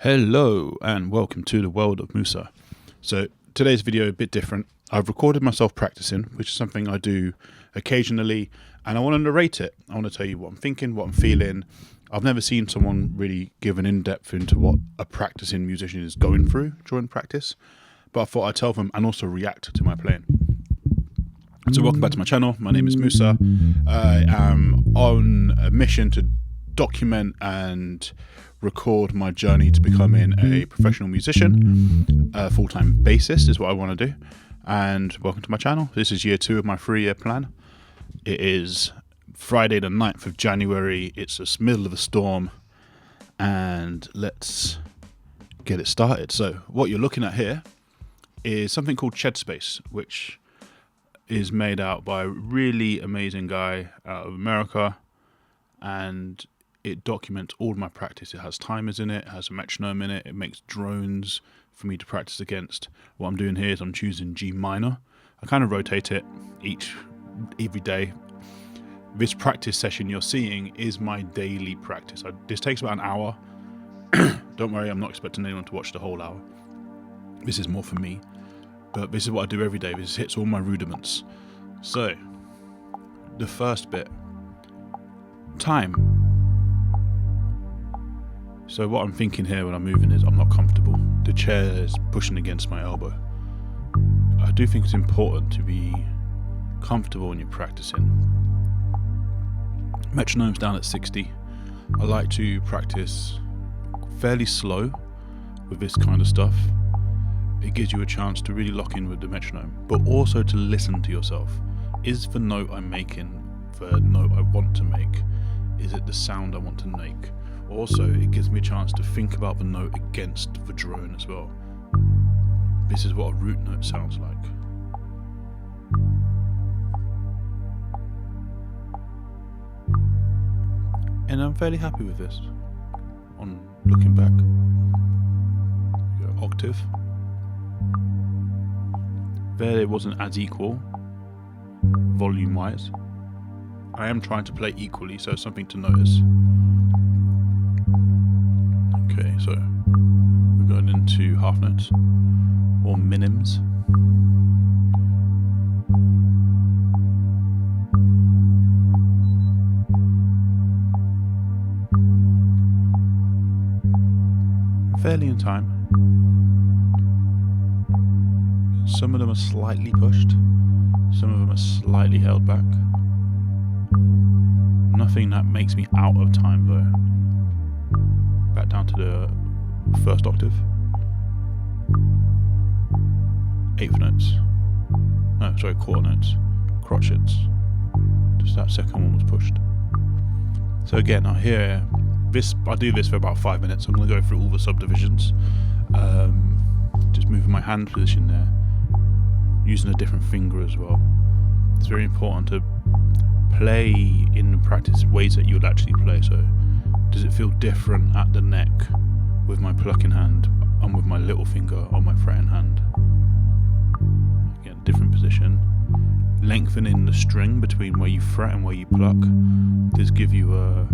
Hello and welcome to the world of Musa. So today's video a bit different. I've recorded myself practicing, which is something I do occasionally, and I want to narrate it. I want to tell you what I'm thinking, what I'm feeling. I've never seen someone really give an in-depth into what a practicing musician is going through during practice, but I thought I'd tell them and also react to my playing. So welcome back to my channel. My name is Musa. I am on a mission to document and record my journey to becoming a professional musician. A full-time bassist is what I want to do. And welcome to my channel. This is year 2 of my 3-year plan. It is Friday the 9th of January. It's the middle of a storm. And let's get it started. So what you're looking at here is something called Shed Space, which is made out by a really amazing guy out of America. And it documents all of my practice. It has timers in it, it has a metronome in it, it makes drones for me to practice against. What I'm doing here is I'm choosing G minor. I kind of rotate it every day. This practice session you're seeing is my daily practice. This takes about an hour. Don't worry, I'm not expecting anyone to watch the whole hour. This is more for me. But this is what I do every day. This hits all my rudiments. So, the first bit. Time. So what I'm thinking here when I'm moving is I'm not comfortable. The chair is pushing against my elbow. I do think it's important to be comfortable when you're practicing. Metronome's down at 60. I like to practice fairly slow with this kind of stuff. It gives you a chance to really lock in with the metronome, but also to listen to yourself. Is the note I'm making the note I want to make? Is it the sound I want to make? Also, it gives me a chance to think about the note against the drone as well. This is what a root note sounds like. And I'm fairly happy with this. On looking back, octave. There it wasn't as equal, volume-wise. I am trying to play equally, so it's something to notice. Okay, so we're going into half notes or minims. Fairly in time. Some of them are slightly pushed, some of them are slightly held back. Nothing that makes me out of time though. Back down to the first octave. 8th notes. No, sorry, quarter notes. Crotchets. Just that second one was pushed. So again, I hear this. I do this for about 5 minutes. I'm going to go through all the subdivisions. Just moving my hand position there. Using a different finger as well. It's very important to play in practice ways that you would actually play. So does it feel different at the neck with my plucking hand and with my little finger on my fretting hand? Again, different position. Lengthening the string between where you fret and where you pluck does give you a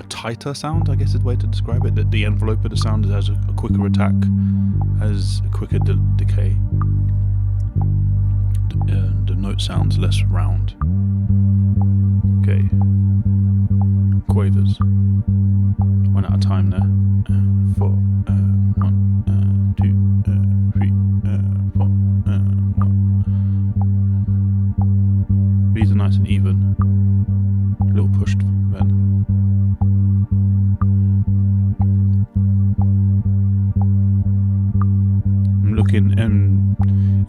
tighter sound, I guess is the way to describe it. That the envelope of the sound has a quicker attack, has a quicker decay. And the note sounds less round. Okay. Quavers. Went out of time there. 4, 1, 2, 3, 4, 1. These are nice and even. A little pushed then. I'm looking in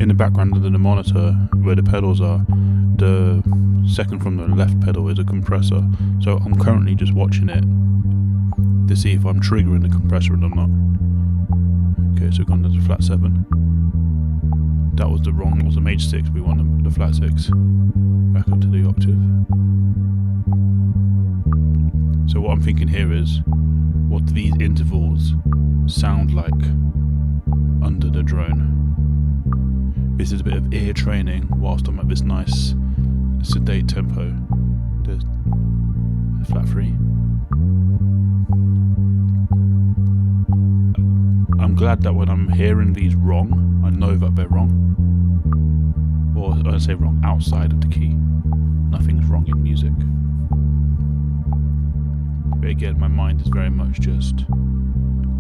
the background of the monitor where the pedals are. The second from the left pedal is a compressor, so I'm currently just watching it to see if I'm triggering the compressor and I'm not. Okay, so we've gone to the flat 7. That was the wrong, it was a major 6, we want the flat 6. Back up to the octave. So what I'm thinking here is, what do these intervals sound like under the drone? This is a bit of ear training whilst I'm at this nice sedate tempo. There's flat 3. glad that when I'm hearing these wrong, I know that they're wrong. Or I say wrong, outside of the key. Nothing's wrong in music. But again, my mind is very much just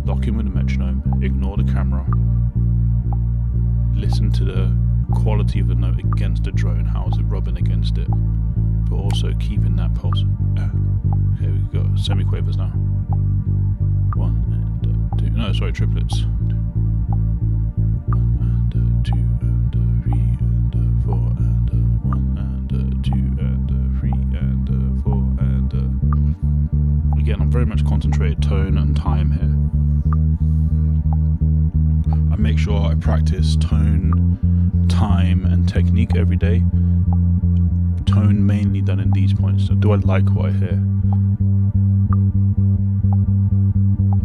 lock in with the metronome, ignore the camera, listen to the quality of the note against the drone, how is it rubbing against it, but also keeping that pulse. Okay, we've got semiquavers now. 1 and 2, no, sorry, triplets. 1 and 2 and 3 and 4 and 1 and 2 and 3 and 4 and again, I'm very much concentrated tone and time here. I make sure I practice tone, time and technique every day. Tone mainly done in these points. So do I like what I hear?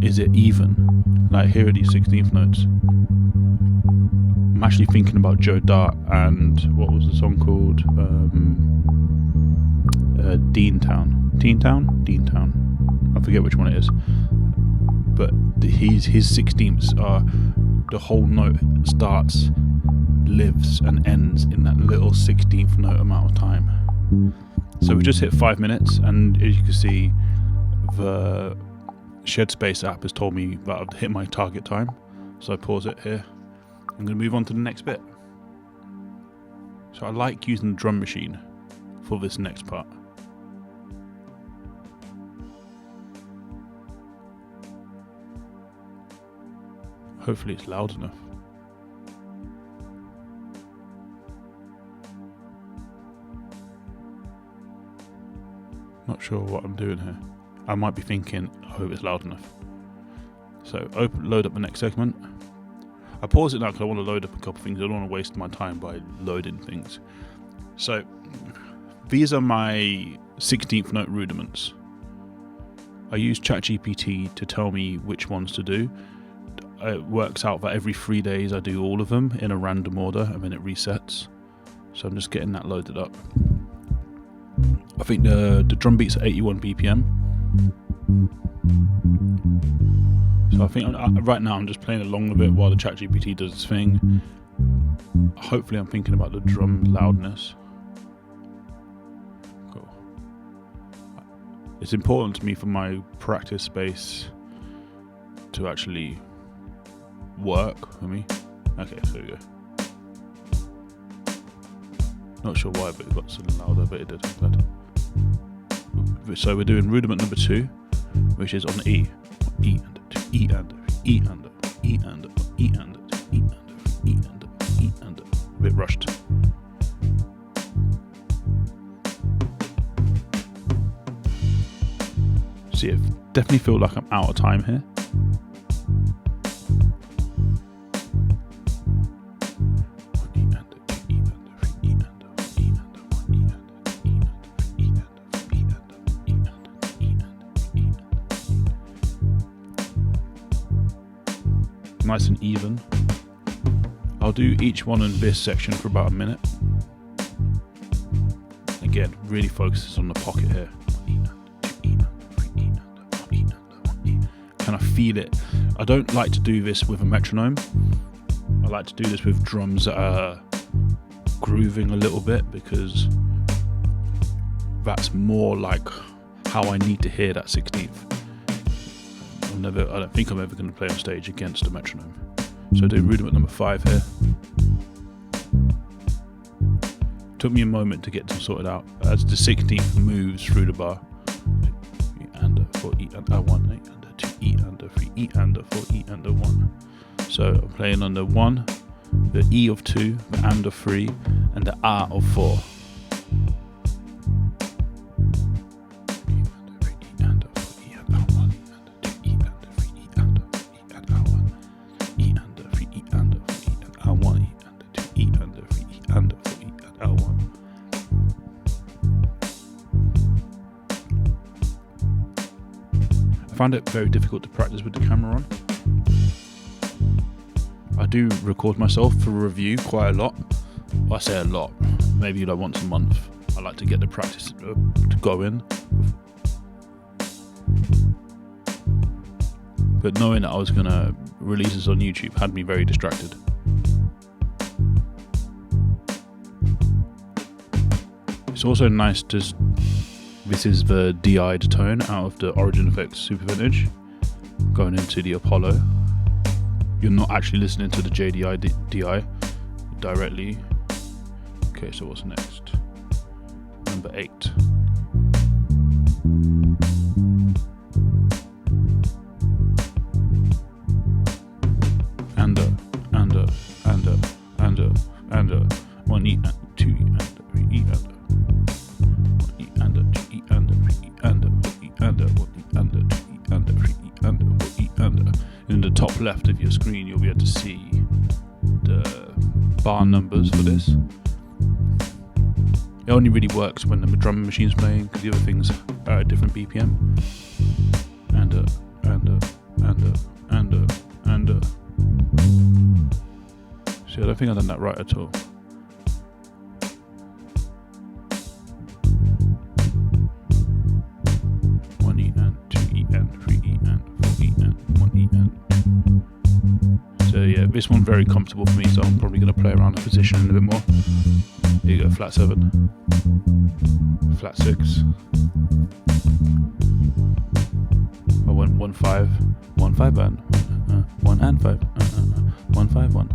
Is it even? Like, here are these 16th notes. I'm actually thinking about Joe Dart and what was the song called? Deantown. I forget which one it is. But his 16ths are, the whole note starts, lives and ends in that little 16th note amount of time. So we just hit 5 minutes, and as you can see, the Shed Space app has told me that I've hit my target time. So I pause it here. I'm going to move on to the next bit. So I like using the drum machine for this next part. Hopefully it's loud enough. Not sure what I'm doing here. I might be thinking, I hope it's loud enough. So load up the next segment. I pause it now because I want to load up a couple of things. I don't want to waste my time by loading things. So these are my 16th note rudiments. I use ChatGPT to tell me which ones to do. It works out that every 3 days I do all of them in a random order, and then it resets. So I'm just getting that loaded up. I think the drum beats are 81 BPM. So I think right now I'm just playing along with it while the ChatGPT does its thing. Hopefully I'm thinking about the drum loudness. Cool. It's important to me for my practice space to actually work for me. Okay, so we go. Not sure why, but it got something louder, but it did. I'm glad. So we're doing rudiment number 2, which is on E. E and E and E and E and E and E and E and E and a bit rushed. See, I definitely feel like I'm out of time here. Nice and even. I'll do each one in this section for about a minute. Again, really focuses on the pocket here. Can I feel it? I don't like to do this with a metronome. I like to do this with drums that are grooving a little bit, because that's more like how I need to hear that 16th. I don't think I'm ever going to play on stage against a metronome. So do rudiment number 5 here. Took me a moment to get them sorted out as the 16th moves through the bar. E and a 4, E and a 1, E and a 2, E and a 3, E and a 4, E and a 1. So I'm playing on the 1, the E of 2, the and of 3, and the A of 4. I found it very difficult to practice with the camera on. I do record myself for review quite a lot. Well, I say a lot, maybe like once a month. I like to get the practice to go in but knowing that I was going to release this on YouTube had me very distracted. It's also nice to... This is the DI'd tone out of the Origin Effects Super Vintage, going into the Apollo. You're not actually listening to the DI directly. Okay, so what's next? Number 8. And 1 E and 2 E and 3 E and 1 E and 2 E and 3 E and 4 E and 1 E and 2 E and 3 E and 4 E and. In the top left of your screen, you'll be able to see the bar numbers for this. It only really works when the drum machine's playing, because the other things are at different BPM. And See, I don't think I've done that right at all. One E and 2 E and 3 E and 4 E and 1 E and. So yeah, this one's very comfortable for me, so I'm probably going to play around the position a bit more. Here you go, flat 7, flat 6. I went 1 5, 1 5 and 1 and 5, 1 5 1, 1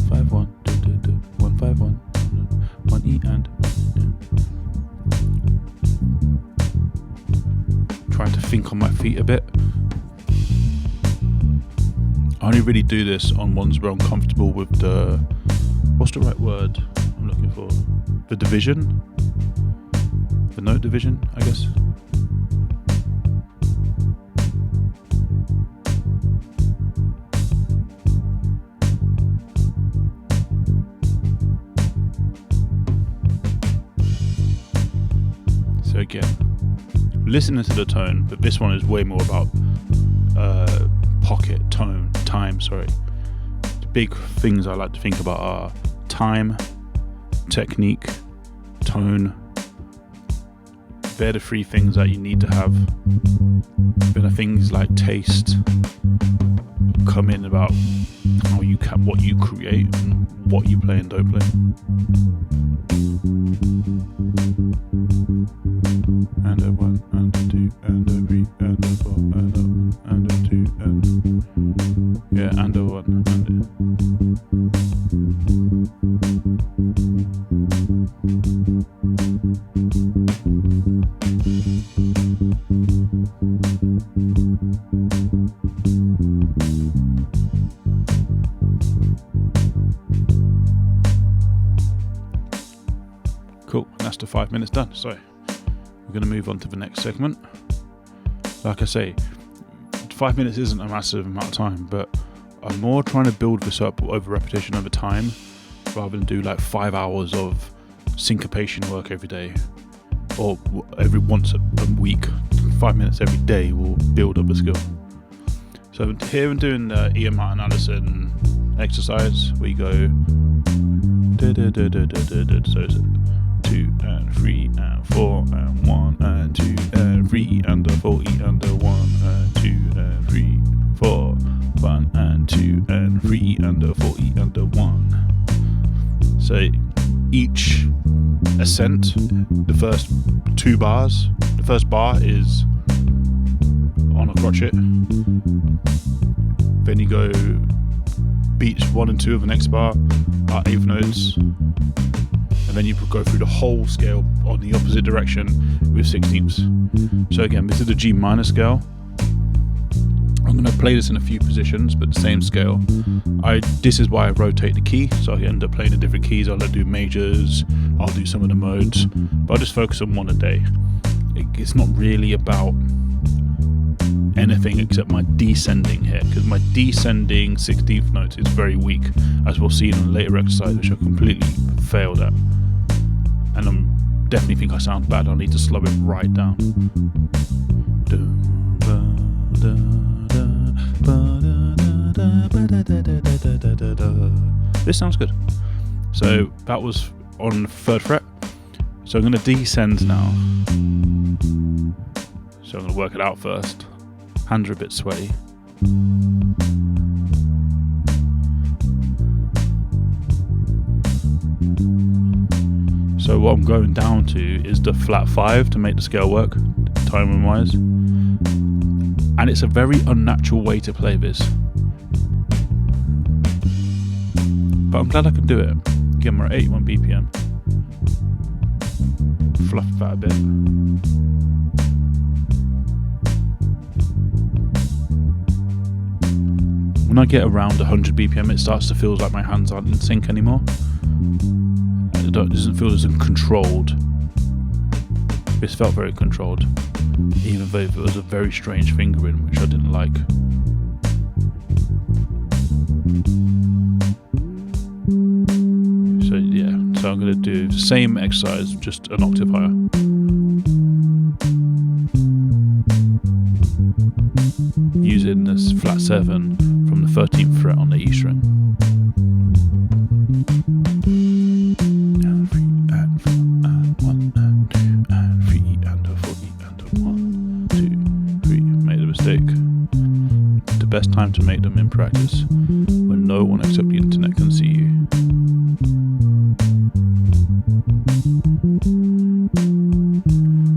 5 1, 2 2 2, 1 5 1, 1 E and. Trying to think on my feet a bit. I only really do this on ones where I'm comfortable with the, what's the right word I'm looking for? The division? The note division, I guess. So again, listening to the tone, but this one is way more about pocket, tone, time, sorry. The big things I like to think about are time, technique, tone. They're the 3 things that you need to have. Then things like taste come in about how you what you create and what you play and don't play. And a 1 and a 2 and a 3 and a 4 and a 2 and yeah, and a 1 and a. Cool, and that's the 5 minutes done. So we're going to move on to the next segment. Like I say, 5 minutes isn't a massive amount of time, but I'm more trying to build this up over repetition over time, rather than do like 5 hours of syncopation work every day, or every once a week. 5 minutes every day will build up a skill. So here I'm doing the Ian Martin Anderson exercise, where you go so it's 2 and 3 and 4 and 1 and 2 and 3 and 4 E and 1 and 2 and 3 4 1 and 2 and 3 and 4 E and 1. So each ascent, the first 2 bars, the first bar is on a crotchet. Then you go beats 1 and 2 of the next bar are 8th notes. And then you go through the whole scale on the opposite direction with 16ths. So again, this is the G minor scale. I'm going to play this in a few positions, but the same scale. This is why I rotate the key, so I end up playing the different keys. I'll do majors, I'll do some of the modes, but I'll just focus on one a day. It's not really about anything except my descending here, because my descending 16th notes is very weak, as we'll see in a later exercise, which I completely failed at. And I definitely think I sound bad. I need to slow it right down. This sounds good. So that was on the 3rd fret. So I'm going to descend now. So I'm going to work it out first. Hands are a bit sweaty. So what I'm going down to is the flat 5 to make the scale work, timing wise. And it's a very unnatural way to play this. But I'm glad I can do it. Again, we're at 81 BPM. Fluff that a bit. When I get around 100 BPM, it starts to feel like my hands aren't in sync anymore. It doesn't feel as controlled. This felt very controlled, even though it was a very strange fingering, which I didn't like. So yeah, so I'm going to do the same exercise, just an octave higher. Using this flat 7 from the 13th fret on the E string. And 3 and 4 and 1 and 2 and 3 and a 4 and a 1, 2, 3. Made a mistake. The best time to make them in practice, when no one except the internet can see you.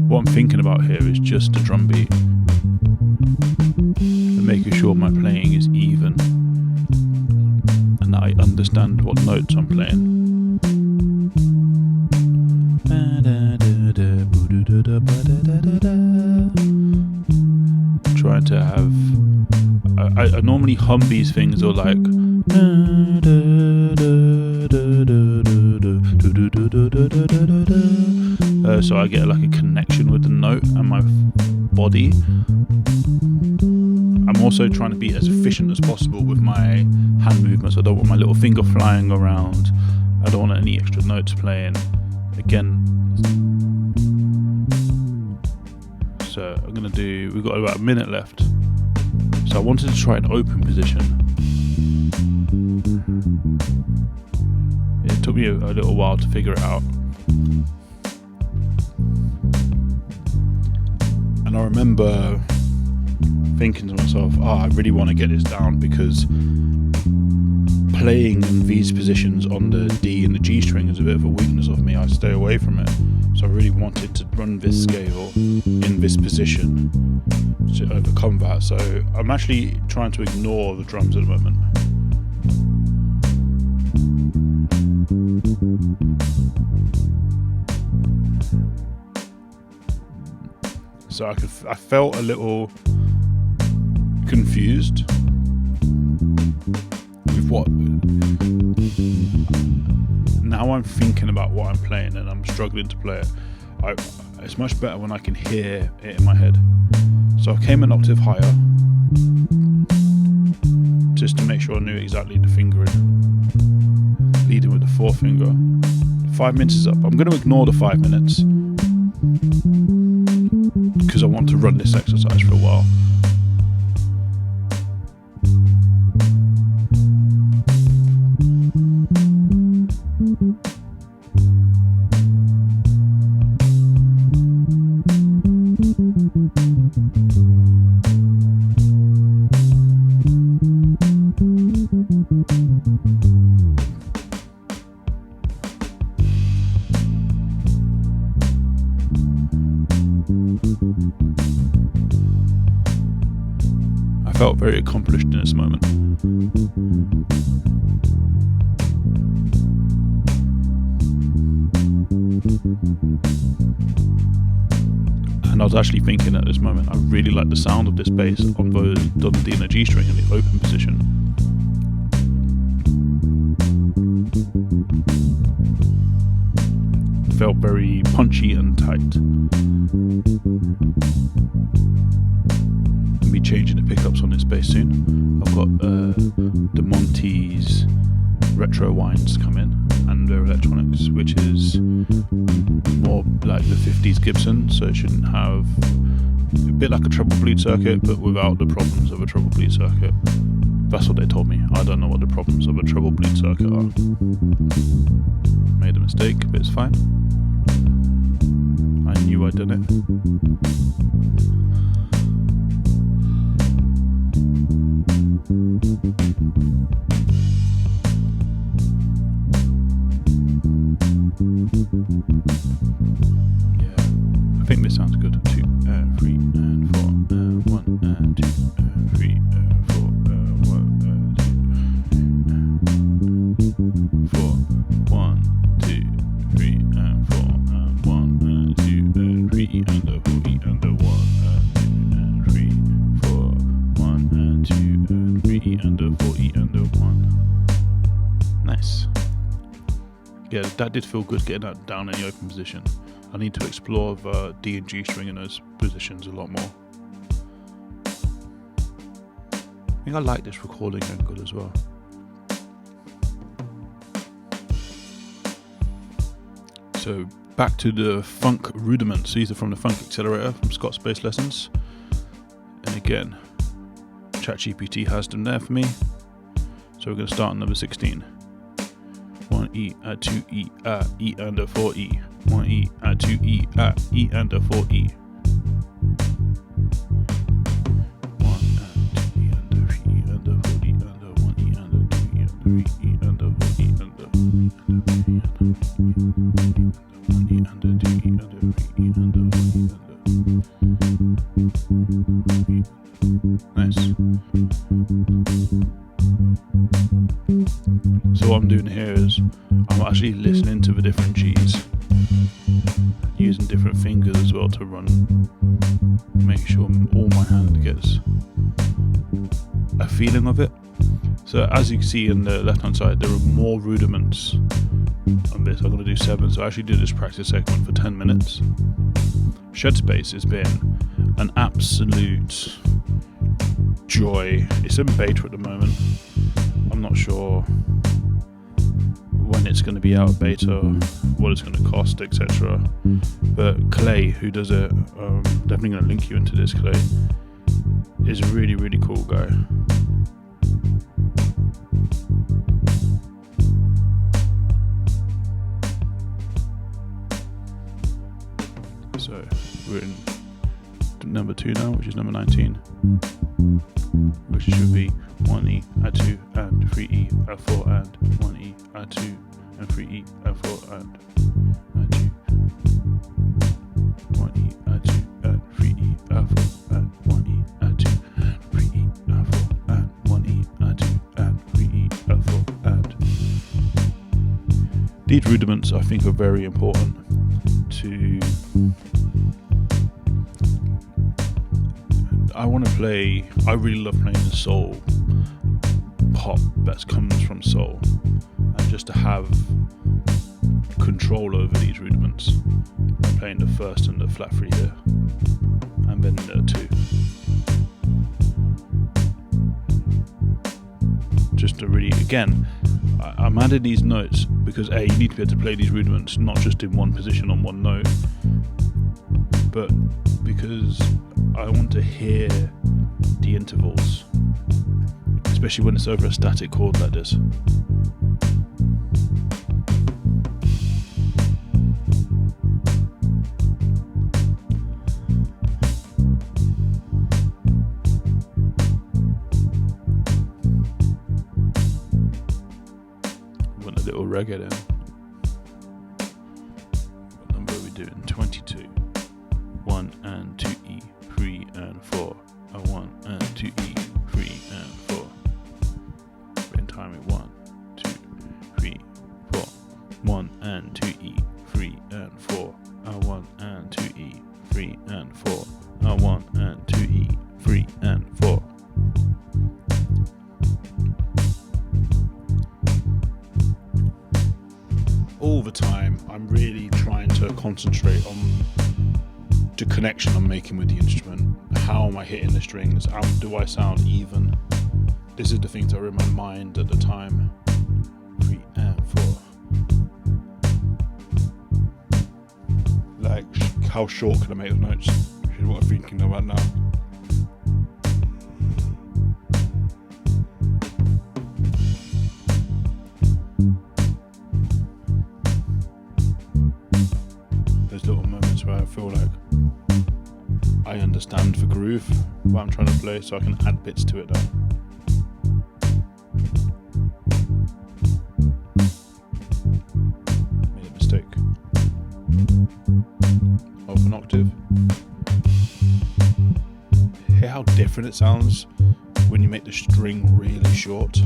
What I'm thinking about here is just the drum beat and making sure my playing is even and that I understand what notes I'm playing. Trying to have I normally hum these things, or like so I get like a connection with the note and my body. I'm also trying to be as efficient as possible with my hand movements. I don't want my little finger flying around. I don't want any extra notes playing. Again, so I'm gonna do, we've got about a minute left. So I wanted to try an open position. It took me a little while to figure it out. And I remember thinking to myself, I really want to get this down, because playing in these positions on the D and the G string is a bit of a weakness of me. I stay away from it. So I really wanted to run this scale in this position to overcome that. So I'm actually trying to ignore the drums at the moment. So I felt a little confused with what. Now I'm thinking about what I'm playing and I'm struggling to play it. It's much better when I can hear it in my head. So I came an octave higher just to make sure I knew exactly the fingering. Leading with the 4th finger. 5 minutes is up. I'm going to ignore the 5 minutes because I want to run this exercise for a while. I felt very accomplished in this moment. And I was actually thinking at this moment, I really like the sound of this bass on the D and the G string in the open position. It felt very punchy and tight. I'll be changing the pickups on this bass soon. I've got the Monty's retro winds come in, and their electronics, which is more like the 50s Gibson, so it shouldn't have a bit like a treble bleed circuit, but without the problems of a treble bleed circuit. That's what they told me. I don't know what the problems of a treble bleed circuit are. Made a mistake, but it's fine. I knew I did it. yeah, that did feel good getting that down in the open position. I need to explore the D and G string in those positions a lot more. I think I like this recording angle as well. So back to the funk rudiments. These are from the Funk Accelerator from Scott's Bass Lessons. And again, ChatGPT has them there for me. So we're going to start on number 16. 1E, 2E, E under 4E. 1E, 2E, E under 4E. 1 2E under 3E under 4E under 1E under 2E under 3E under 4E under 1E under 2E under 3E under 4E under. Nice. So what I'm doing here is I'm actually listening to the different G's, using different fingers as well to make sure all my hand gets a feeling of it. So as you can see in the left hand side, there are more rudiments on this. I'm going to do 7, so I actually did this practice segment for 10 minutes. Shed Space has been an absolute joy. It's in beta at the moment. I'm not sure when it's going to be out of beta, what it's going to cost, etc. But Clay, who does it, definitely going to link you into this. Clay is a really, really cool guy. So we're in number 2 now, which is number 19, which should be 1E, A2, and 3E, A4, and 1E, A2, and 3E, A4, and A2, 1E, A2, and 3E, A4, and 1E, A2, and 3E, A4, and 1E, A2, and 3E, A4, and. These rudiments I think are very important to. I really love playing the soul pop that comes from soul, and just to have control over these rudiments. I'm playing the first and the flat 3 here, and then the 2. Just to really, again, I'm adding these notes because you need to be able to play these rudiments not just in one position on one note, but because I want to hear the intervals, especially when it's over a static chord like this. Want a little reggae then. What number are we doing? 22. 1 and 2E, 3 and 4. A 1 and 2E, 3 and 4. We're in timing 1, 2, 3, 4. 1 and 2E, 3 and 4. A 1 and 2E, 3 and 4. A 1 and 2E, 3 and 4. All the time, I'm really trying to concentrate on the connection I'm making with the instrument. How am I hitting the strings? Do I sound even? This is the things that are in my mind at the time. 3 and 4. Like, how short can I make the notes? Which is what I'm thinking about now. There's little moments where I feel like I understand the groove what I'm trying to play, so I can add bits to it now. Made a mistake. Of an octave. Hear how different it sounds when you make the string really short.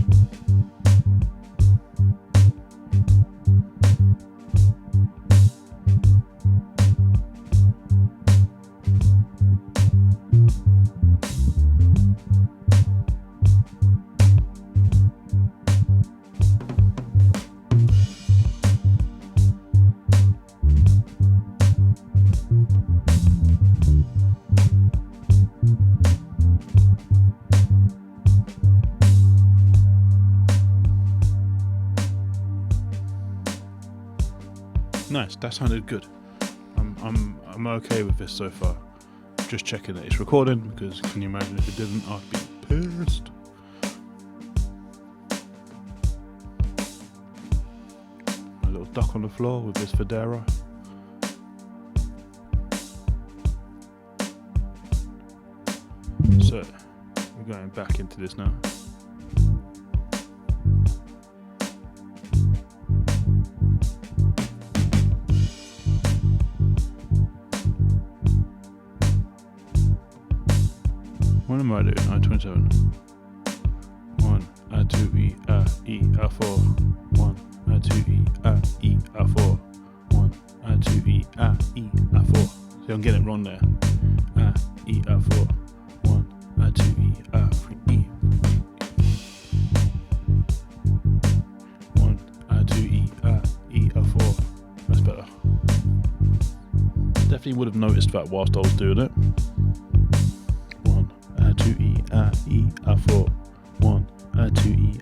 Nice, that sounded good. I'm okay with this so far. Just checking that it's recording, because can you imagine if it didn't? I'd be pissed. A little duck on the floor with this fedora. So we're going back into this now. What am I doing? I-27. 1, A2, E, A4. 1, A2, E, A4. 1, A2, E, A4. See, I'm getting it wrong there. A4. 1, A2, E, A3, E. 1, A2, E, A4. That's better. Definitely would have noticed that whilst I was doing it. 2 E, A4. 1, 2 E,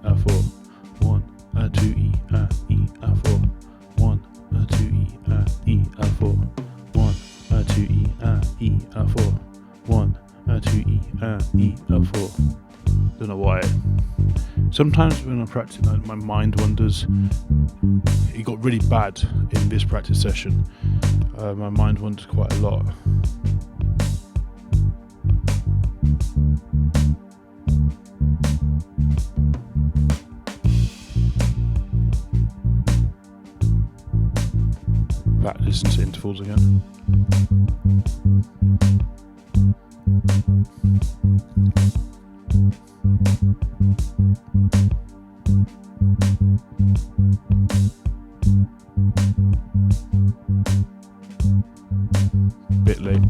A4. 1, 2 E, A4. 1, 2 E, A4. 1, 2 E, A4. 1, 2 E, A4. Don't know why. Sometimes when I'm practicing, my mind wanders. It got really bad in this practice session. My mind wanders quite a lot. Back, listen to intervals again. Bit late.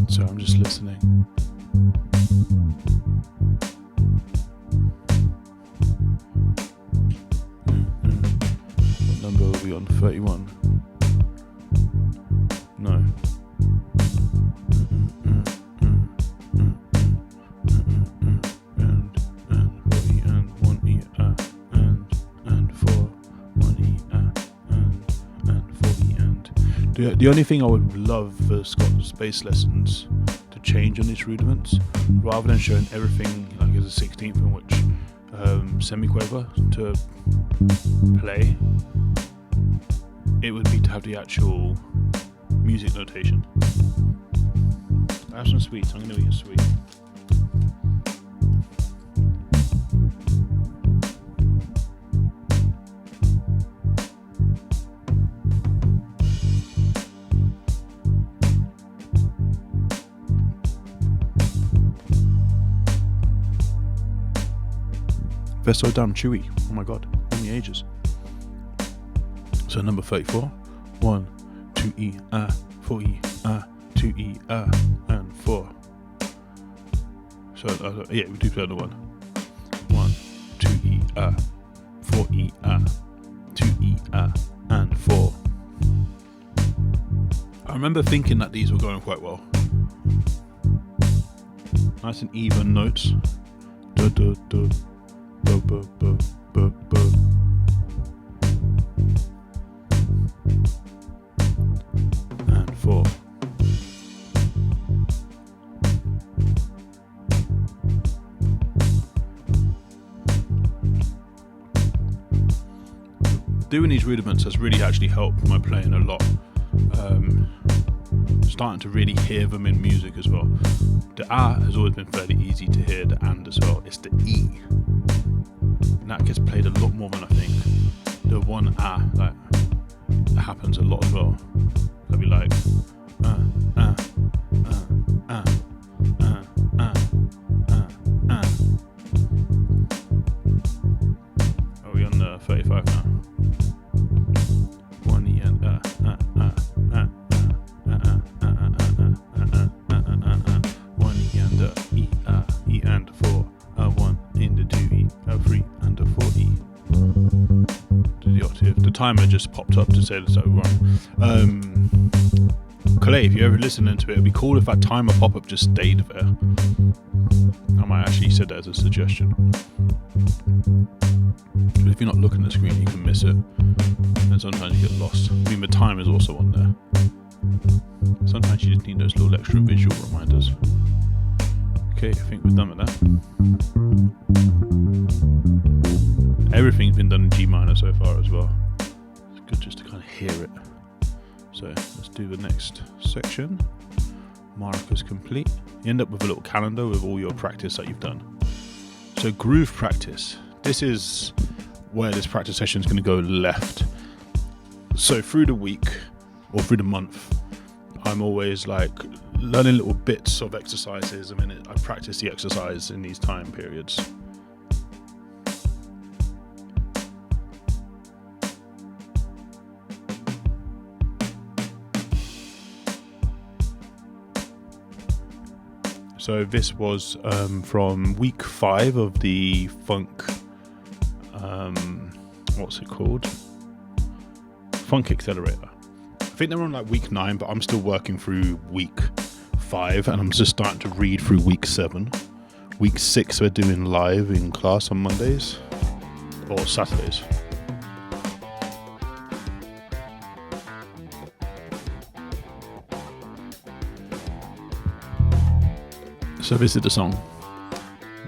So I'm just listening. What number are we on? 31? No. And 40 and 1 E and 4 1 E and 40 and the only thing I would love for Scott's bass lessons to change on these rudiments, rather than showing everything like as a 16th in which semiquaver to play, it would be to have the actual music notation. I have some sweets. I'm going to eat a sweet. They're so damn chewy. Oh my god, how many ages? So number 34. 1, 2 E, 4 E, 2 E, and 4. So yeah, we do play the 1. 1, 2 E, 4 E, 2 E, and 4. I remember thinking that these were going quite well. Nice and even notes. Do do do. Bu, bu, bu, bu, bu. And 4. Doing these rudiments has really actually helped my playing a lot. Starting to really hear them in music as well. The A has always been fairly easy to hear, the and as well. It's the E. And that gets played a lot more than I think. The one A, like, that happens a lot as well. That'll be like, 35 now. 1 E and 1 E and E and 4 1 into 2 E 3 and 4 E to the octave. The timer just popped up to say that's over. Clay, if you ever listening to it, it'd be cool if that timer pop-up just stayed there. I might actually say that as a suggestion. But if you're not looking at the screen, you can miss it, and sometimes you get lost. I mean, the time is also on there. Sometimes you just need those little extra visual reminders. Okay, I think we're done with that. Everything's been done in G minor so far as well. It's good just to kind of hear it. So let's do the next section. Markers complete. You end up with a little calendar with all your practice that you've done. So groove practice. This is where this practice session is going to go left. So through the week or through the month, I'm always like learning little bits of exercises. I mean, I practice the exercise in these time periods. So this was from week 5 of the funk, what's it called? Funk Accelerator. I think they're on like week 9, but I'm still working through week 5, and I'm just starting to read through week 7. Week 6 we're doing live in class on Mondays or Saturdays. So this is the song.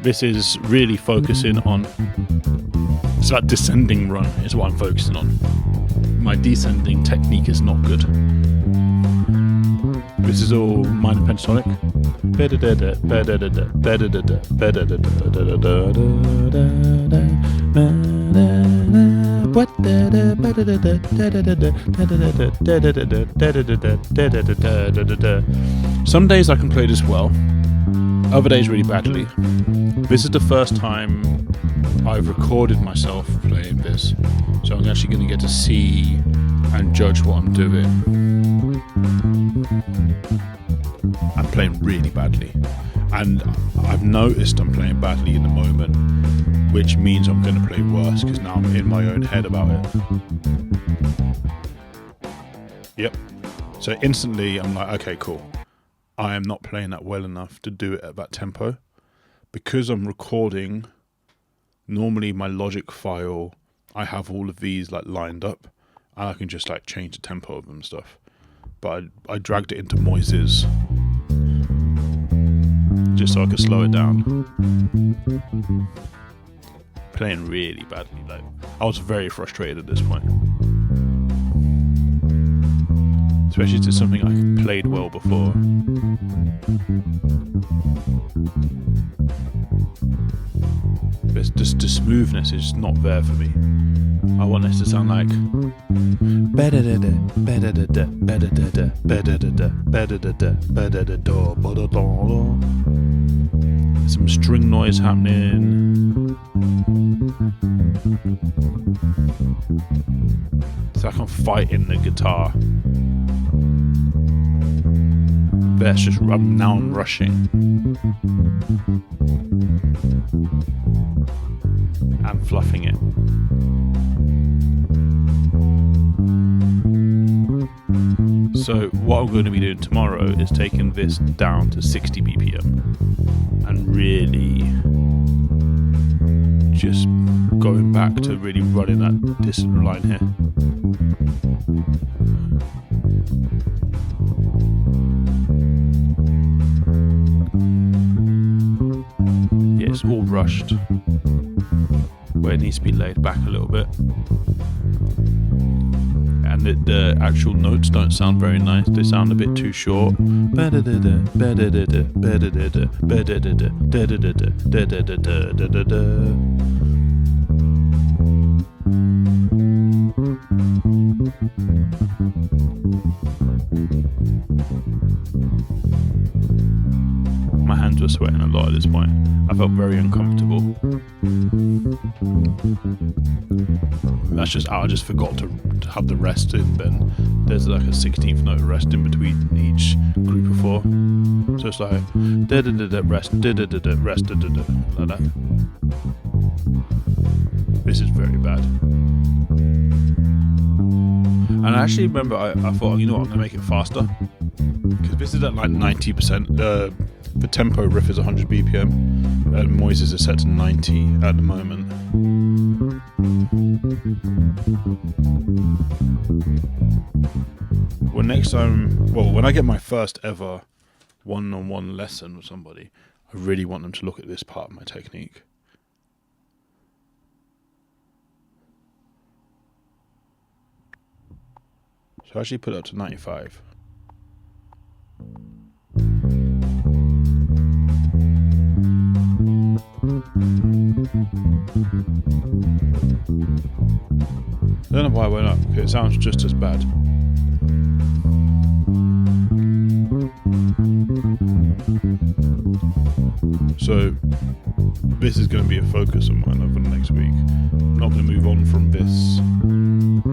This is really focusing on, it's that descending run is what I'm focusing on. My descending technique is not good. This is all minor pentatonic. Some days I can play this well. Other days really badly. This is the first time I've recorded myself playing this, so I'm actually going to get to see and judge what I'm doing. I'm playing really badly, and I've noticed I'm playing badly in the moment, which means I'm going to play worse because now I'm in my own head about it. Yep. So instantly I'm like, okay, cool. I am not playing that well enough to do it at that tempo. Because I'm recording, normally my Logic file, I have all of these like lined up, and I can just like change the tempo of them and stuff. But I dragged it into Moises just so I could slow it down. Playing really badly, like I was very frustrated at this point. Especially if it's something I played well before. But just the smoothness is not there for me. I want this to sound like some string noise happening. It's like I'm fighting the guitar. That's just now I'm rushing. I'm fluffing it. So what I'm going to be doing tomorrow is taking this down to 60 BPM and really just going back to really running that distant line here. Yeah, it's all rushed where it needs to be laid back a little bit. And the actual notes don't sound very nice. They sound a bit too short. My hands were sweating a lot at this point. I felt very uncomfortable. that's just I just forgot to have the rest in. Then there's like a 16th note rest in between each group of 4. So it's like da da da da rest, da da da da rest, da da da, like that. This is very bad. And I actually remember I thought, you know what, I'm gonna make it faster, because this is at like 90%. The tempo riff is 100 BPM, and Moises is set to 90 at the moment. Well, when I get my first ever one-on-one lesson with somebody, I really want them to look at this part of my technique. So I actually put it up to 95. I don't know why I went up, because it sounds just as bad. So this is going to be a focus of mine over the next week. I'm not going to move on from this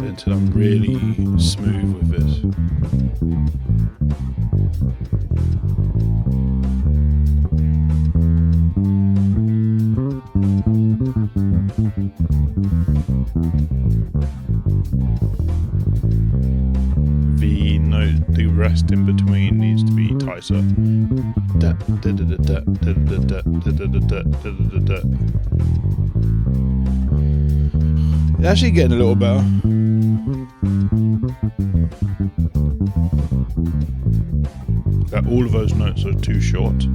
until I'm really smooth with this. The rest in between needs to be tighter. It's actually getting a little better. All of those notes are too short.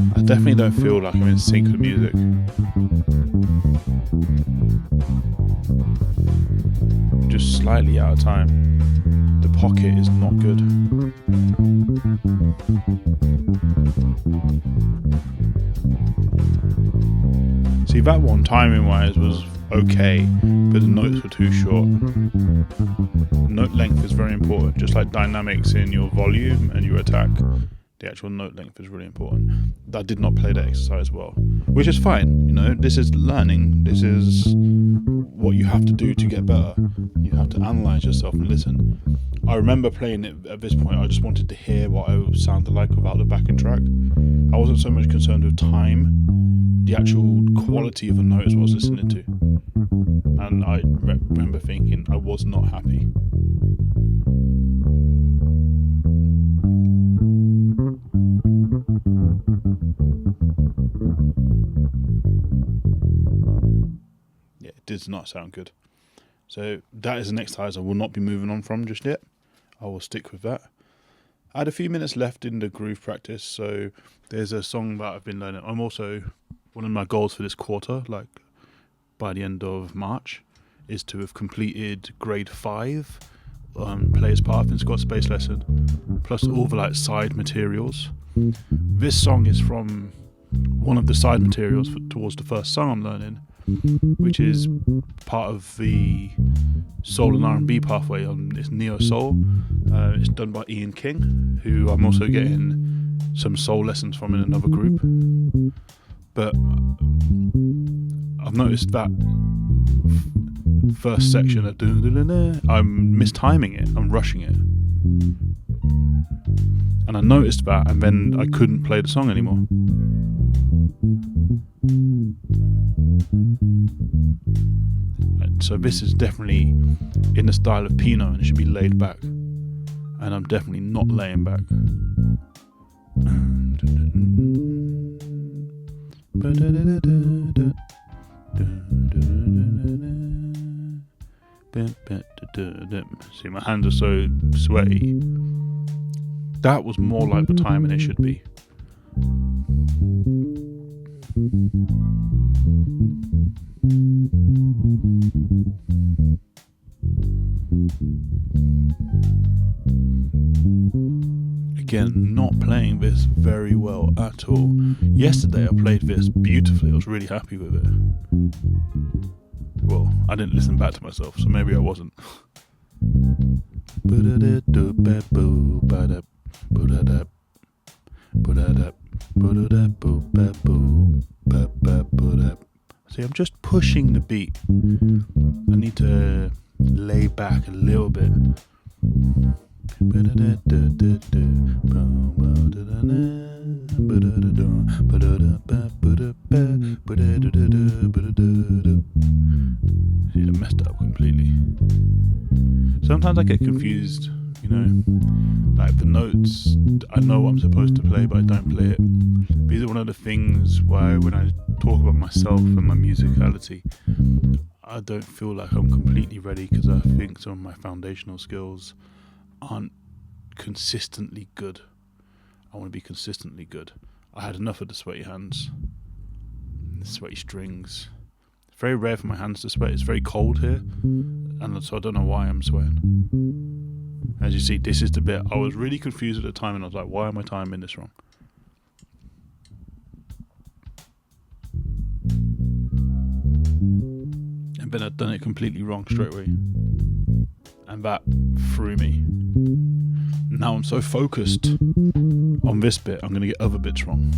I definitely don't feel like I'm in sync with music. Just slightly out of time. The pocket is not good. See, that one, timing wise, was okay, but the notes were too short. Note length is very important, just like dynamics in your volume and your attack. The actual note length is really important. I did not play that exercise well, which is fine. You know, this is learning. This is what you have to do to get better. You have to analyze yourself and listen. I remember playing it at this point. I just wanted to hear what I sounded like without the backing track. I wasn't so much concerned with time. The actual quality of the notes I was listening to. And I remember thinking I was not happy. Yeah, it does not sound good. So that is an exercise I will not be moving on from just yet. I will stick with that. I had a few minutes left in the groove practice, so there's a song that I've been learning. I'm also, one of my goals for this quarter, like by the end of March, is to have completed grade 5 Player's Path in Scott's bass lesson, plus all the like side materials. This song is from one of the side materials towards the first song I'm learning, which is part of the soul and R&B pathway on this neo soul. It's done by Ian King, who I'm also getting some soul lessons from in another group. But I've noticed that first section of I'm mistiming it, I'm rushing it. And I noticed that, and then I couldn't play the song anymore. So this is definitely in the style of Pino, and it should be laid back. And I'm definitely not laying back. And See, my hands are so sweaty. That was more like the timing it should be. Again, not playing this very well at all. Yesterday I played this beautifully. I was really happy with it. Well, I didn't listen back to myself, so maybe I wasn't. See, I'm just pushing the beat. I need to lay back a little bit. See, I messed up completely. Sometimes I get confused, like the notes. I know what I'm supposed to play, but I don't play it. These are one of the things why when I talk about myself and my musicality, I don't feel like I'm completely ready, because I think some of my foundational skills aren't consistently good. I want to be consistently good. I had enough of the sweaty hands, the sweaty strings. It's very rare for my hands to sweat. It's very cold here, and so I don't know why I'm sweating. As you see, this is the bit I was really confused at the time, and I was like, why am I timing this wrong? And then I'd done it completely wrong straight away, and that threw me. Now I'm so focused on this bit, I'm going to get other bits wrong.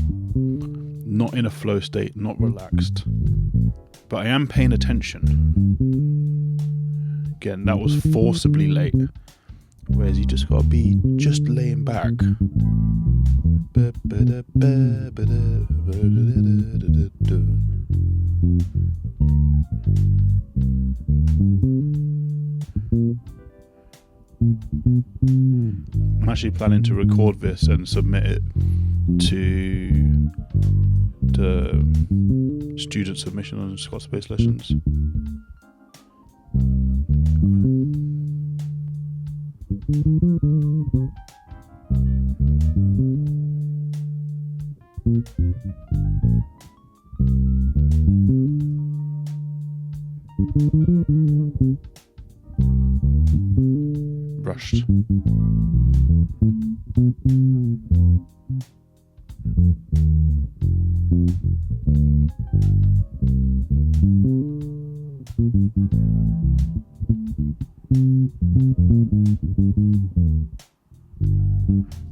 Not in a flow state, not relaxed, but I am paying attention. Again, that was forcibly late, whereas you just got to be just laying back. I'm actually planning to record this and submit it to the student submission on Scott Space Lessons. Rushed.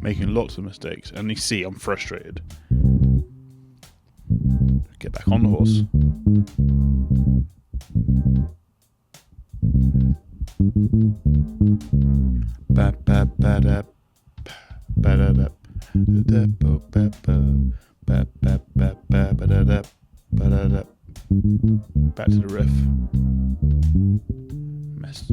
Making lots of mistakes, and you see I'm frustrated. Get back on the horse. Back to the riff. Messed.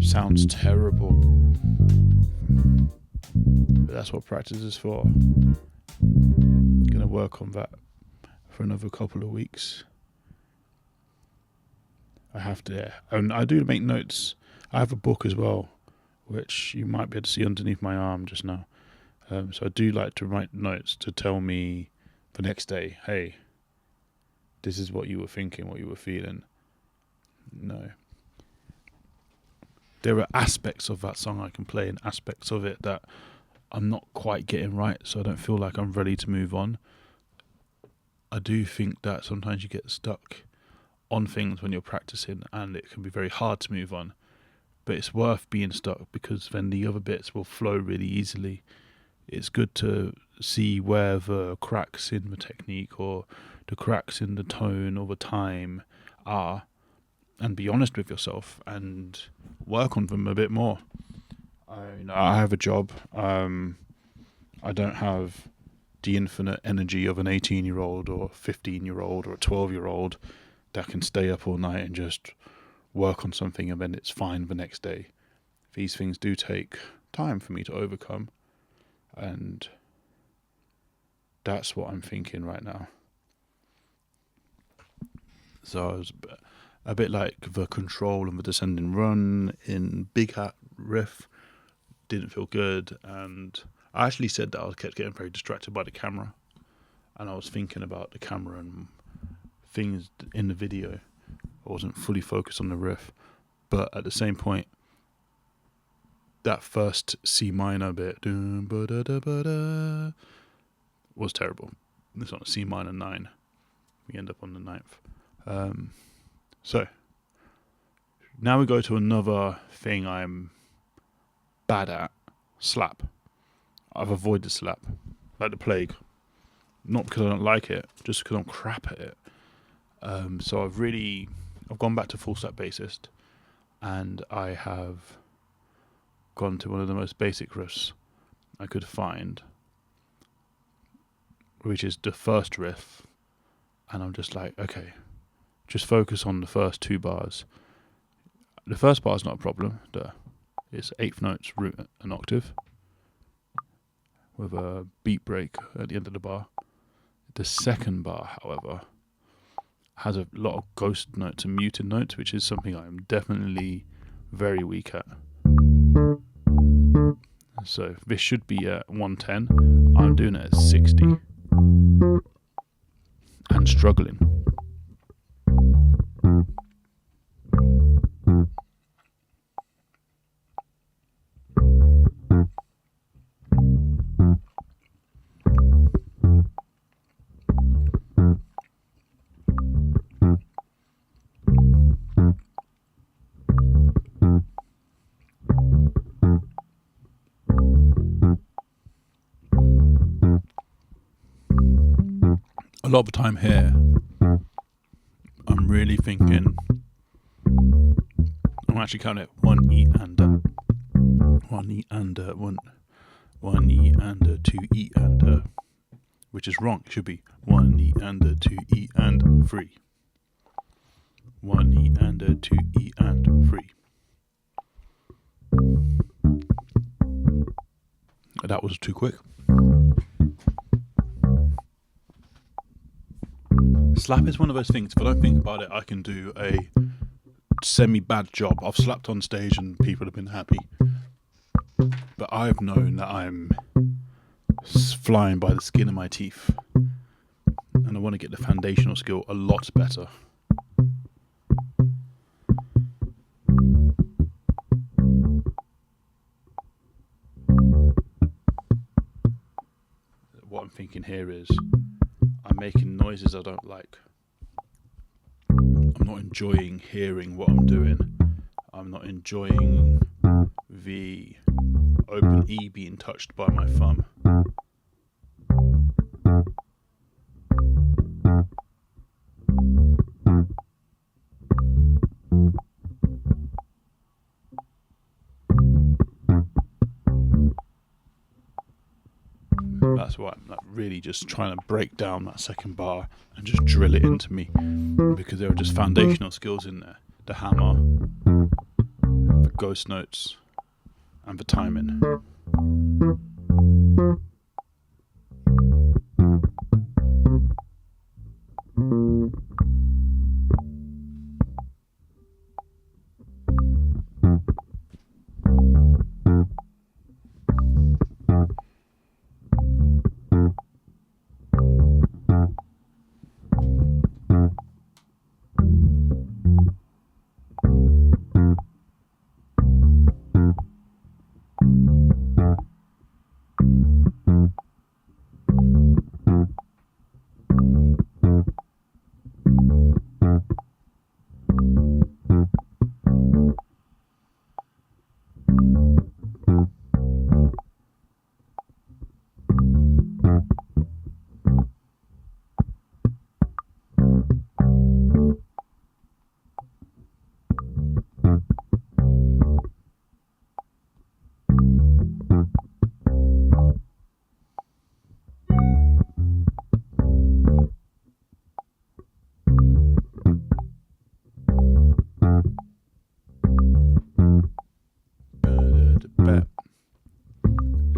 Sounds terrible, but that's what practice is for. Gonna work on that for another couple of weeks. I have to, and I do make notes. I have a book as well, which you might be able to see underneath my arm just now. So I do like to write notes to tell me the next day, hey, this is what you were thinking, what you were feeling. No. There are aspects of that song I can play, and aspects of it that I'm not quite getting right, so I don't feel like I'm ready to move on. I do think that sometimes you get stuck on things when you're practicing, and it can be very hard to move on. But it's worth being stuck, because then the other bits will flow really easily. It's good to see where the cracks in the technique or the cracks in the tone or the time are, and be honest with yourself and work on them a bit more. I have a job. I don't have the infinite energy of an 18-year-old or a 15-year-old or a 12-year-old that can stay up all night and just work on something and then it's fine the next day. These things do take time for me to overcome, and that's what I'm thinking right now. So I was a bit like the control and the descending run in Big Hat riff didn't feel good, and I actually said that I kept getting very distracted by the camera, and I was thinking about the camera and things in the video. I wasn't fully focused on the riff, but at the same point, that first C minor bit was terrible. It's on a C minor 9. We end up on the 9th. So now we go to another thing I'm bad at: slap. I've avoided slap like the plague, not because I don't like it, just because I'm crap at it. So I've gone back to full slap bassist, and I have gone to one of the most basic riffs I could find, which is the first riff, and I'm just like, okay, just focus on the first 2 bars. The first bar is not a problem. It's 8th notes, root, an octave, with a beat break at the end of the bar. The second bar, however, has a lot of ghost notes and muted notes, which is something I'm definitely very weak at. So this should be at 110. I'm doing it at 60 and struggling. A lot of the time here, I'm really thinking, I'm actually counting it 1 E and 1 E and 1 E and 2 E and which is wrong. It should be 1 E and 2 E and 3. 1 E and 2 E and 3. That was too quick. Slap is one of those things, if I don't think about it, I can do a semi-bad job. I've slapped on stage and people have been happy. But I've known that I'm flying by the skin of my teeth. And I want to get the foundational skill a lot better. What I'm thinking here is, I'm making noises I don't like. I'm not enjoying hearing what I'm doing. I'm not enjoying the open E being touched by my thumb. That's why I'm like really just trying to break down that second bar and just drill it into me, because there are just foundational skills in there. The hammer, the ghost notes, and the timing.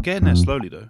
Getting there slowly though.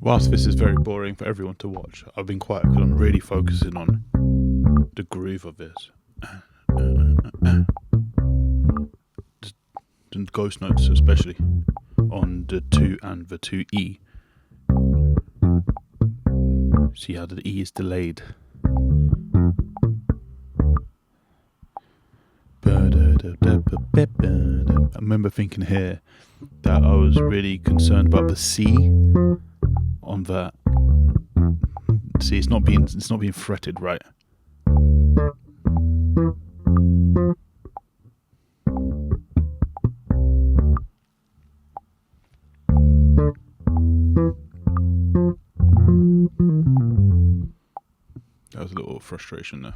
Whilst this is very boring for everyone to watch, I've been quiet because I'm really focusing on the groove of this. The ghost notes, especially on the 2 and the 2E. See how the E is delayed. I remember thinking here that I was really concerned about the C on that. See, it's not being fretted right. That was a little frustration there.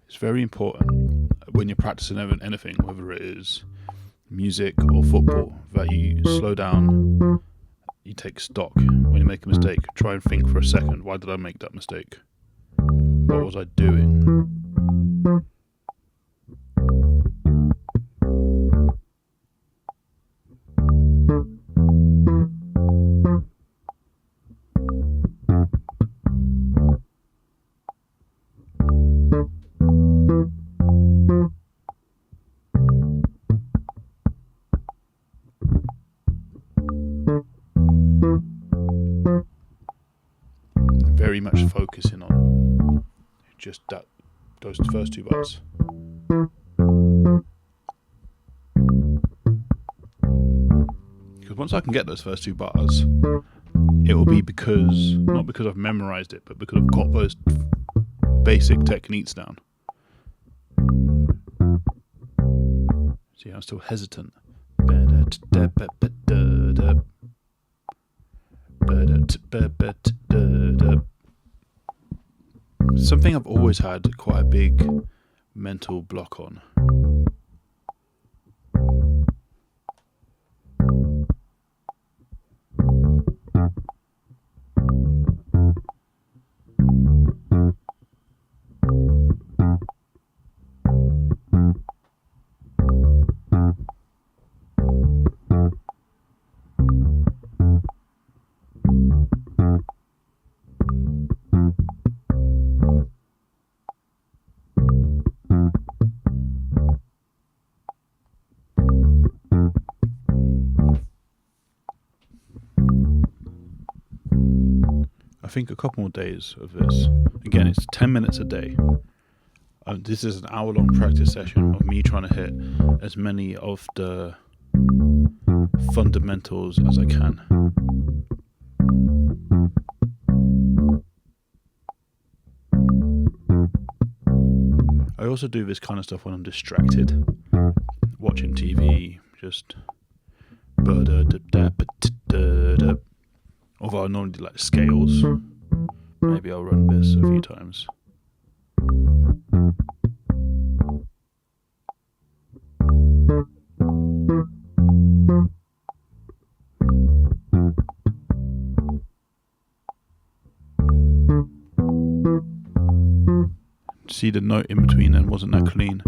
It's very important when you're practicing anything, whether it is music or football, that you slow down, you take stock. When you make a mistake, try and think for a second, why did I make that mistake? What was I doing? Very much focusing on just those first 2 bars. Because once I can get those first 2 bars, it will be not because I've memorized it, but because I've got those basic techniques down. See, I'm still hesitant. Something I've always had quite a big mental block on. I think a couple more days of this. Again, it's 10 minutes a day. This is an hour-long practice session of me trying to hit as many of the fundamentals as I can. I also do this kind of stuff when I'm distracted, watching TV, just Although I normally do like scales. Maybe I'll run this a few times. See the note in between then wasn't that clean.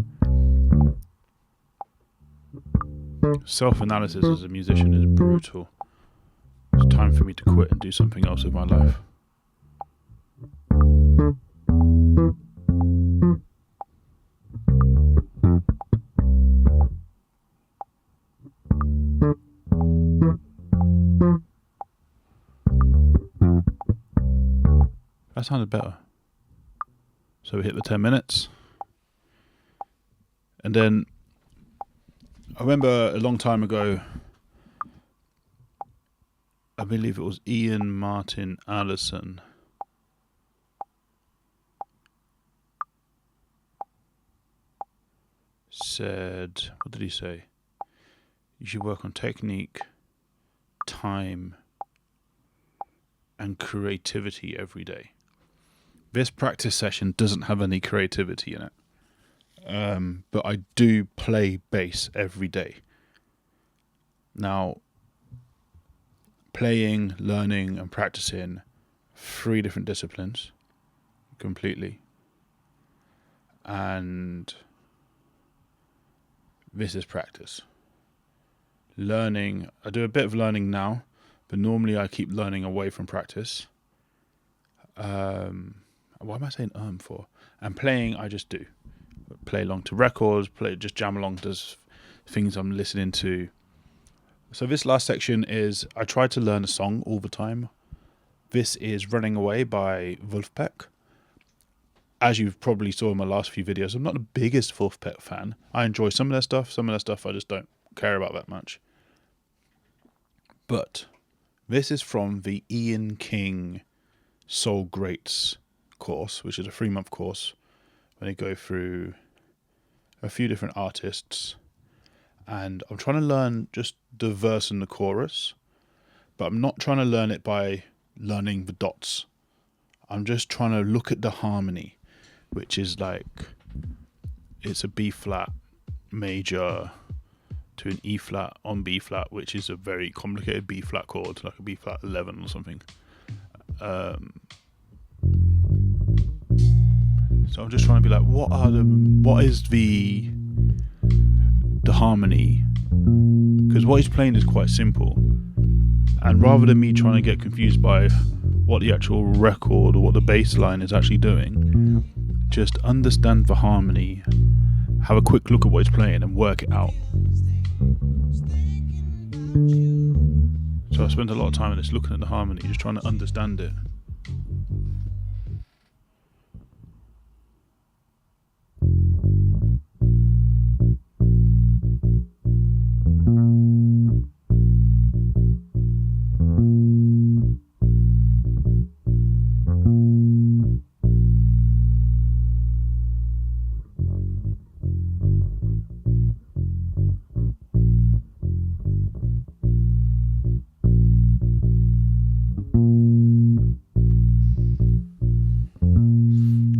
Self-analysis as a musician is brutal. It's time for me to quit and do something else with my life. That sounded better. So we hit the 10 minutes. And then I remember a long time ago, I believe it was Ian Martin Allison. Said, what did he say? You should work on technique, time, and creativity every day. This practice session doesn't have any creativity in it. But I do play bass every day. Now, playing, learning, and practicing 3 different disciplines completely. And this is practice. Learning, I do a bit of learning now, but normally I keep learning away from practice. What am I saying for? And playing, I just do. Play along to records, just jam along to things I'm listening to. So this last section is, I try to learn a song all the time. This is Running Away by Wolfpack. As you probably saw in my last few videos, I'm not the biggest Wolfpack fan. I enjoy some of their stuff I just don't care about that much. But this is from the Ian King Soul Greats course, which is a 3-month course when they go through a few different artists. And I'm trying to learn just the verse and the chorus, but I'm not trying to learn it by learning the dots. I'm just trying to look at the harmony, which is like, it's a B flat major to an E flat on B flat, which is a very complicated B flat chord, like a B flat 11 or something. So I'm just trying to be like, what is the harmony? Because what he's playing is quite simple, and rather than me trying to get confused by what the actual record or what the bass line is actually doing, just understand the harmony, have a quick look at what he's playing and work it out. So I spent a lot of time on this, looking at the harmony, just trying to understand it.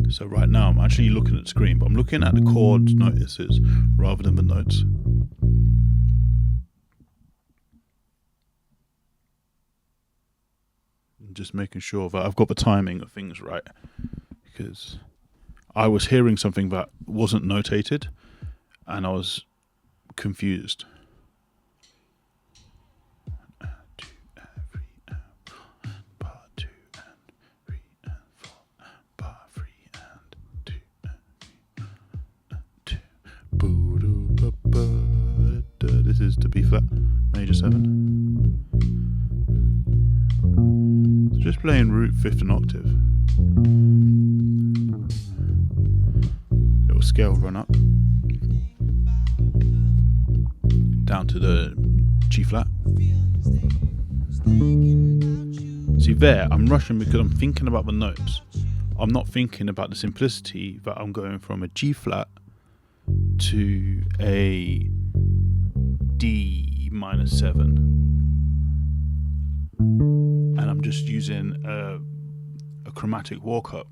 So right now I'm actually looking at the screen, but I'm looking at the chord notices rather than the notes. And just making sure that I've got the timing of things right, because I was hearing something that wasn't notated and I was confused. This is to B flat major 7. So just playing root 5th and octave. Little scale run up down to the G flat. See there, I'm rushing because I'm thinking about the notes. I'm not thinking about the simplicity that I'm going from a G flat to a D minus 7, and I'm just using a chromatic walk up.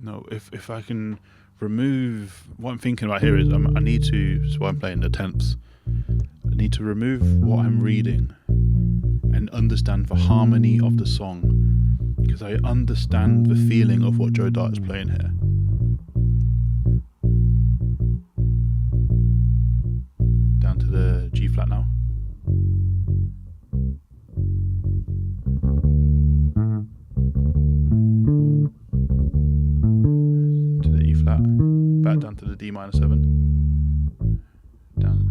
No, if I can remove what I'm thinking about here is I need to. So I'm playing the tenths. I need to remove what I'm reading and understand the harmony of the song, because I understand the feeling of what Joe Dart is playing here. Down to the G flat now. To the E flat. Back down to the D minor 7. Down.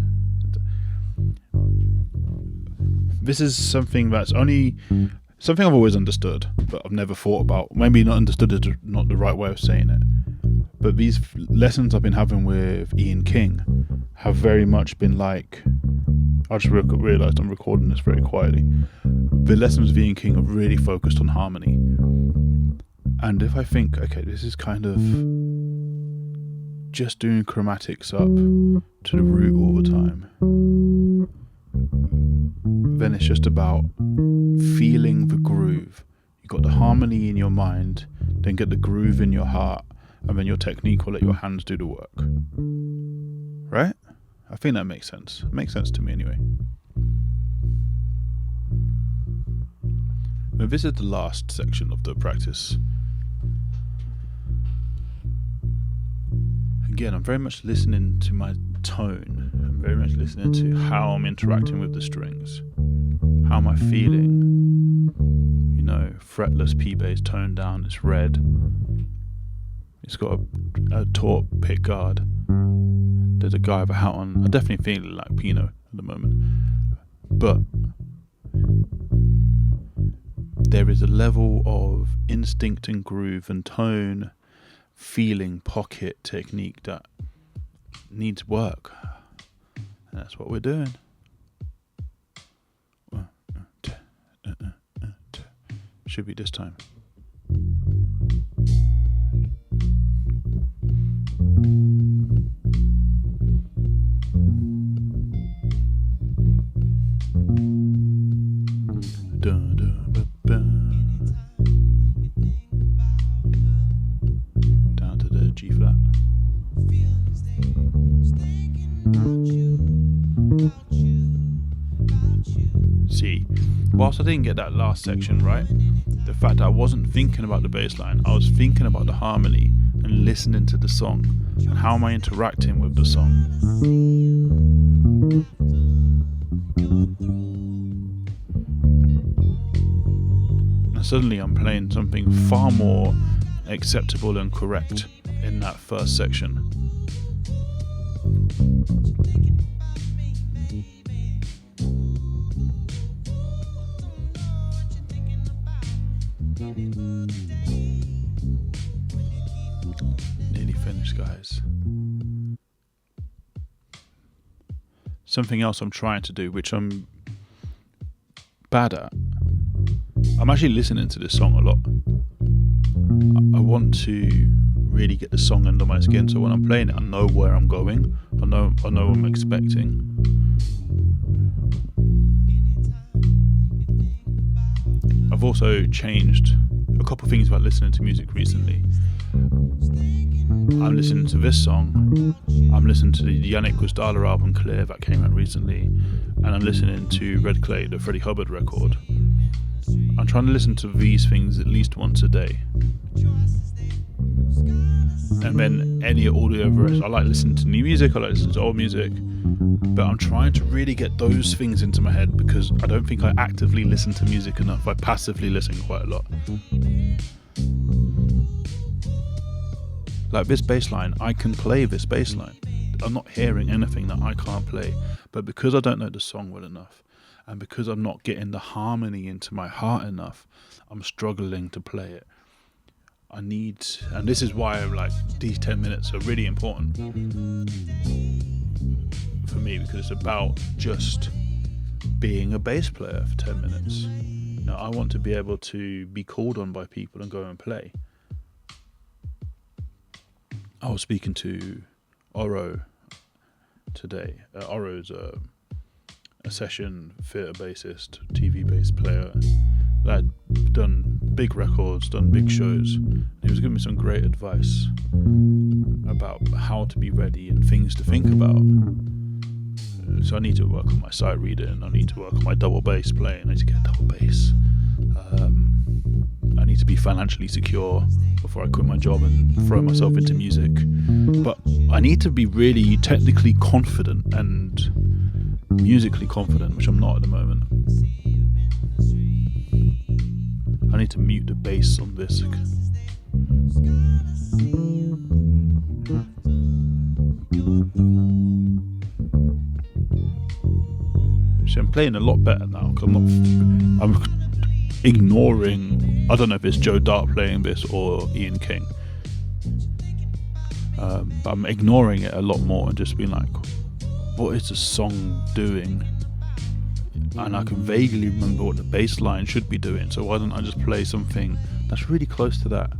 This is something that's only something I've always understood, but I've never thought about. Maybe not understood is not the right way of saying it. But these lessons I've been having with Ian King have very much been like, I just realised I'm recording this very quietly. The lessons with Ian King are really focused on harmony. And if I think, okay, this is kind of just doing chromatics up to the root all the time, then it's just about feeling the groove. You've got the harmony in your mind, then get the groove in your heart, and then your technique will let your hands do the work. Right? I think that makes sense. It makes sense to me anyway. Now, this is the last section of the practice. Again, I'm very much listening to my tone. I'm very much listening to how I'm interacting with the strings. How am I feeling? You know, fretless P bass, toned down, it's red. It's got a taut pick guard. There's a guy with a hat on. I'm definitely feeling like Pino at the moment. But there is a level of instinct and groove and tone, feeling, pocket, technique that needs work. And that's what we're doing. Should be this time. Down to the G flat. See, whilst I didn't get that last section right, the fact that I wasn't thinking about the bass line, I was thinking about the harmony and listening to the song and how am I interacting with the song. And suddenly I'm playing something far more acceptable and correct in that first section. Nearly finished, guys. Something else I'm trying to do, which I'm bad at. I'm actually listening to this song a lot. I want to really get the song under my skin, so when I'm playing it, I know where I'm going. I know what I'm expecting. I've also changed a couple of things about listening to music recently. I'm listening to this song, I'm listening to the Yannick Gwizdala album Clear that came out recently, and I'm listening to Red Clay, the Freddie Hubbard record. I'm trying to listen to these things at least once a day. And then all the other rest. I like listening to new music, I like listening to old music, but I'm trying to really get those things into my head because I don't think I actively listen to music enough. I passively listen quite a lot. Like this bass line, I can play this bass line. I'm not hearing anything that I can't play, but because I don't know the song well enough, and because I'm not getting the harmony into my heart enough, I'm struggling to play it. And this is why these 10 minutes are really important for me, because it's about just being a bass player for 10 minutes. Now, I want to be able to be called on by people and go and play. I was speaking to Oro today. Oro's a session theatre bassist, TV bass player that had done big records, done big shows. He was giving me some great advice about how to be ready and things to think about. So I need to work on my sight reading, I need to work on my double bass playing, I need to get a double bass. I need to be financially secure before I quit my job and throw myself into music. But I need to be really technically confident and musically confident, which I'm not at the moment. I need to mute the bass on this. So I'm playing a lot better now because I'm ignoring, I don't know if it's Joe Dart playing this or Ian King, but I'm ignoring it a lot more and just being like, what is the song doing? And I can vaguely remember what the bass line should be doing, so why don't I just play something that's really close to that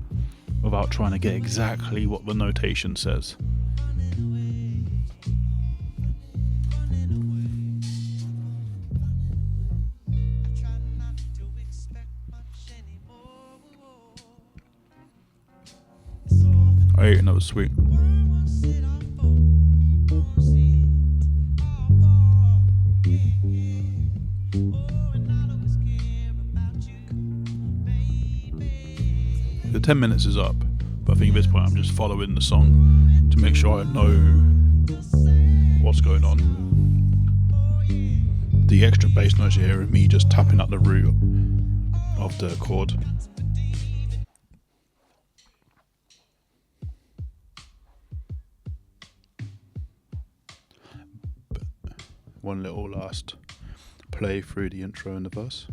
without trying to get exactly what the notation says. I ate another sweet. The 10 minutes is up, but I think at this point I'm just following the song to make sure I know what's going on. The extra bass notes you hear are me just tapping at the root of the chord. One little last play through the intro and the verse.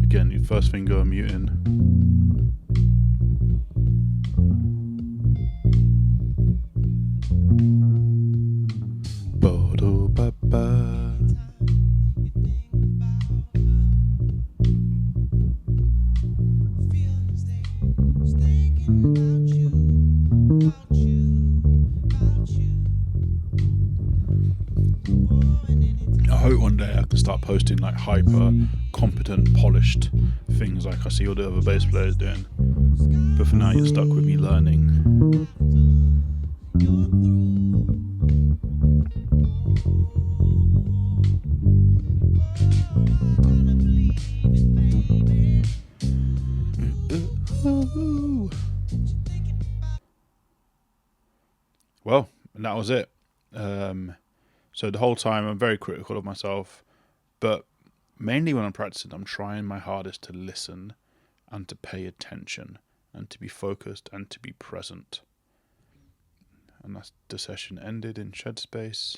Again, your first finger muting. Ba-do-ba-ba. I hope one day I can start posting like hyper competent, polished things like I see all the other bass players doing. But for now, you're stuck with me learning. Well, and that was it. So the whole time I'm very critical of myself, but mainly when I'm practicing, I'm trying my hardest to listen and to pay attention and to be focused and to be present. And that's the session ended in Shed Space.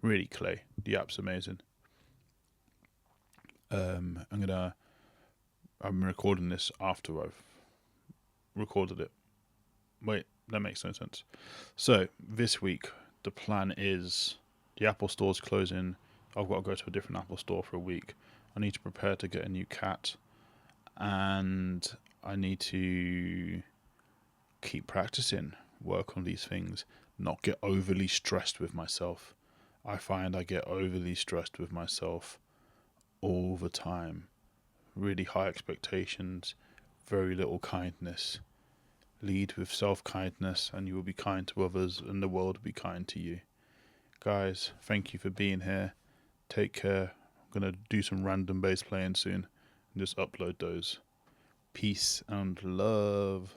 Really clay. The app's amazing. I'm recording this after I've recorded it. Wait, that makes no sense. So this week the plan is the Apple Store's closing. I've got to go to a different Apple Store for a week. I need to prepare to get a new cat, and I need to keep practicing, work on these things, not get overly stressed with myself. I find I get overly stressed with myself all the time. Really high expectations, very little kindness. Lead with self-kindness and you will be kind to others and the world will be kind to you. Guys, thank you for being here. Take care. I'm going to do some random bass playing soon and just upload those. Peace and love.